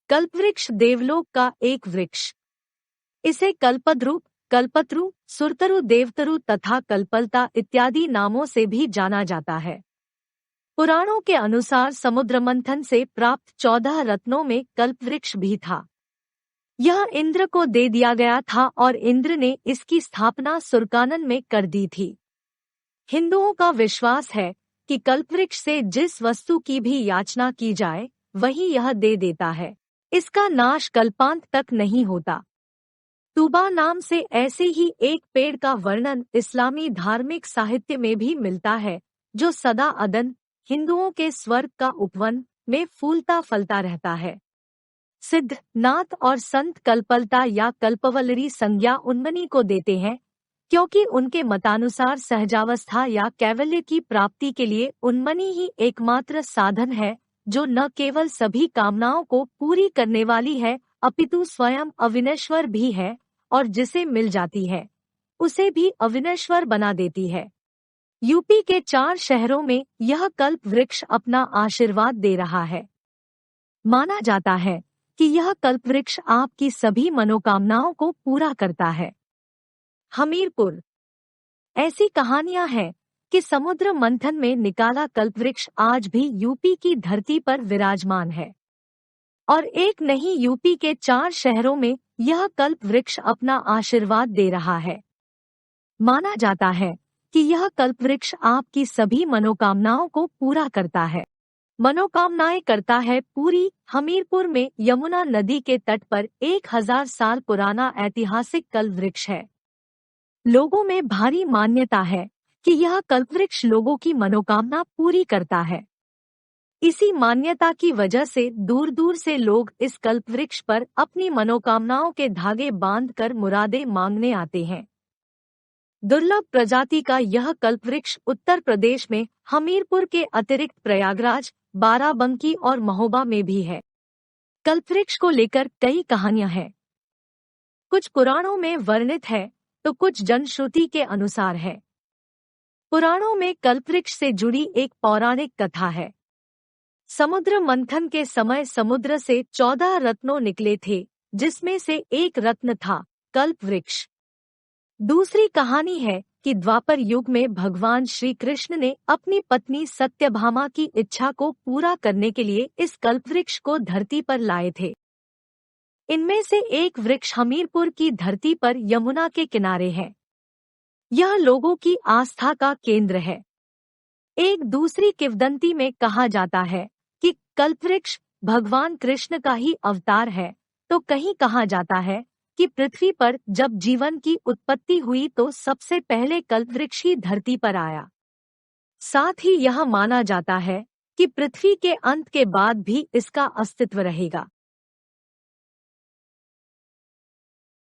कल्पवृक्ष देवलोक का एक वृक्ष। इसे कल्पद्रु, कल्पत्रु, सुरतरु, देवतरु तथा कल्पलता इत्यादि नामों से भी जाना जाता है। पुराणों के अनुसार समुद्र मंथन से प्राप्त 14 रत्नों में कल्पवृक्ष भी था। यह इंद्र को दे दिया गया था और इंद्र ने इसकी स्थापना सुरकानन में कर दी थी। हिंदुओं का विश्वास है कि कल्पवृक्ष से जिस वस्तु की भी याचना की जाए वही यह दे देता है। इसका नाश कल्पांत तक नहीं होता। तूबा नाम से ऐसे ही एक पेड़ का वर्णन इस्लामी धार्मिक साहित्य में भी मिलता है, जो सदा अदन हिंदुओं के स्वर्ग का उपवन में फूलता फलता रहता है। सिद्ध, नाथ और संत कल्पलता या कल्पवल्लरी संज्ञा उन्मनी को देते हैं, क्योंकि उनके मतानुसार सहजावस्था या कैवल्य की प्राप्ति के लिए उन्मनी ही एकमात्र साधन है, जो न केवल सभी कामनाओं को पूरी करने वाली है अपितु स्वयं अविनश्वर भी है, और जिसे मिल जाती है उसे भी अविनश्वर बना देती है। यूपी के 4 शहरों में यह कल्प वृक्ष अपना आशीर्वाद दे रहा है। माना जाता है कि यह कल्प वृक्ष आपकी सभी मनोकामनाओं को पूरा करता है। हमीरपुर। ऐसी कहानियां हैं कि समुद्र मंथन में निकाला कल्पवृक्ष आज भी यूपी की धरती पर विराजमान है, और एक नहीं यूपी के 4 शहरों में यह कल्प वृक्ष अपना आशीर्वाद दे रहा है। माना जाता है कि यह कल्प वृक्ष आपकी सभी मनोकामनाओं को पूरा करता है। मनोकामनाएं करता है पूरी। हमीरपुर में यमुना नदी के तट पर 1000 साल पुराना ऐतिहासिक कल्प वृक्ष है। लोगों में भारी मान्यता है कि यह कल्पवृक्ष लोगों की मनोकामना पूरी करता है। इसी मान्यता की वजह से दूर दूर से लोग इस कल्पवृक्ष पर अपनी मनोकामनाओं के धागे बांधकर मुरादें मांगने आते हैं। दुर्लभ प्रजाति का यह कल्पवृक्ष उत्तर प्रदेश में हमीरपुर के अतिरिक्त प्रयागराज, बाराबंकी और महोबा में भी है। कल्पवृक्ष को लेकर कई कहानियां हैं। कुछ पुराणों में वर्णित है तो कुछ जनश्रुति के अनुसार है। पुराणों में कल्पवृक्ष से जुड़ी एक पौराणिक कथा है। समुद्र मंथन के समय समुद्र से 14 रत्नों निकले थे, जिसमें से एक रत्न था कल्पवृक्ष। दूसरी कहानी है कि द्वापर युग में भगवान श्री कृष्ण ने अपनी पत्नी सत्यभामा की इच्छा को पूरा करने के लिए इस कल्पवृक्ष को धरती पर लाए थे। इनमें से एक वृक्ष हमीरपुर की धरती पर यमुना के किनारे है। यह लोगों की आस्था का केंद्र है। एक दूसरी किंवदंती में कहा जाता है कि कल्पवृक्ष भगवान कृष्ण का ही अवतार है, तो कहीं कहा जाता है कि पृथ्वी पर जब जीवन की उत्पत्ति हुई तो सबसे पहले कल्पवृक्ष ही धरती पर आया। साथ ही यह माना जाता है कि पृथ्वी के अंत के बाद भी इसका अस्तित्व रहेगा।